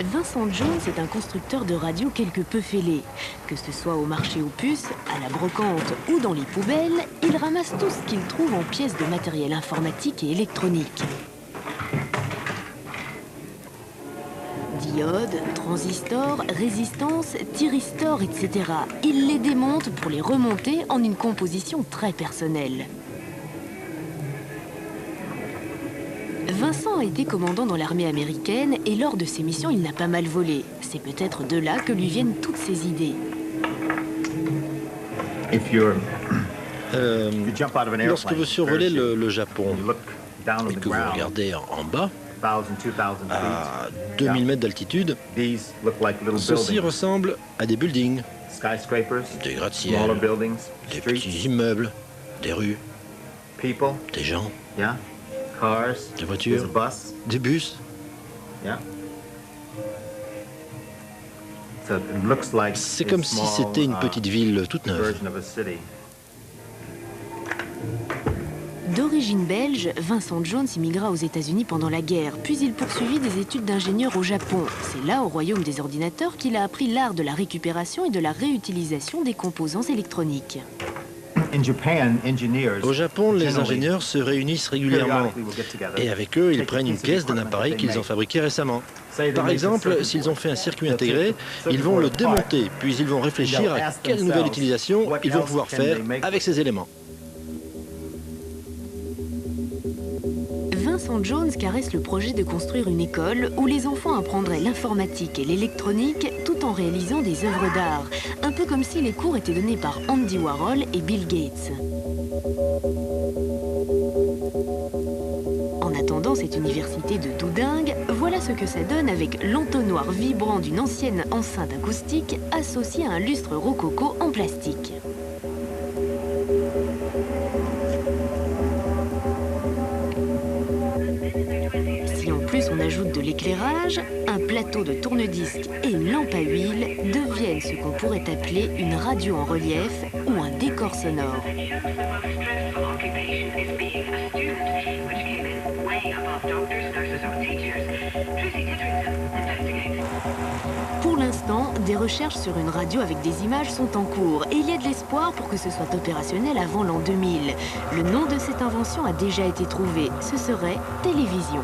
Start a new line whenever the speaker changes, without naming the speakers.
Vincent Jones est un constructeur de radio quelque peu fêlé. Que ce soit au marché aux puces, à la brocante ou dans les poubelles, il ramasse tout ce qu'il trouve en pièces de matériel informatique et électronique. Diodes, transistors, résistances, thyristors, etc. Il les démonte pour les remonter en une composition très personnelle. Vincent a été commandant dans l'armée américaine et lors de ses missions, il n'a pas mal volé. C'est peut-être de là que lui viennent toutes ses idées.
Lorsque vous survolez le Japon et que vous regardez en bas, à 2000 mètres d'altitude, ceci ressemble à des buildings, des gratte-ciel, des petits immeubles, des rues, des gens, des voitures, des bus. C'est comme si c'était une petite ville toute neuve.
D'origine belge, Vincent Jones immigra aux États-Unis pendant la guerre, puis il poursuivit des études d'ingénieur au Japon. C'est là, au royaume des ordinateurs, qu'il a appris l'art de la récupération et de la réutilisation des composants électroniques.
Au Japon, les ingénieurs se réunissent régulièrement et avec eux, ils prennent une pièce d'un appareil qu'ils ont fabriqué récemment. Par exemple, s'ils ont fait un circuit intégré, ils vont le démonter, puis ils vont réfléchir à quelle nouvelle utilisation ils vont pouvoir faire avec ces éléments.
Vincent Jones caresse le projet de construire une école où les enfants apprendraient l'informatique et l'électronique tout en réalisant des œuvres d'art. Un peu comme si les cours étaient donnés par Andy Warhol et Bill Gates. En attendant cette université de doudingue, voilà ce que ça donne avec l'entonnoir vibrant d'une ancienne enceinte acoustique associée à un lustre rococo en plastique. On ajoute de l'éclairage, un plateau de tourne-disque et une lampe à huile deviennent ce qu'on pourrait appeler une radio en relief ou un décor sonore. Pour l'instant, des recherches sur une radio avec des images sont en cours et il y a de l'espoir pour que ce soit opérationnel avant l'an 2000. Le nom de cette invention a déjà été trouvé, ce serait télévision.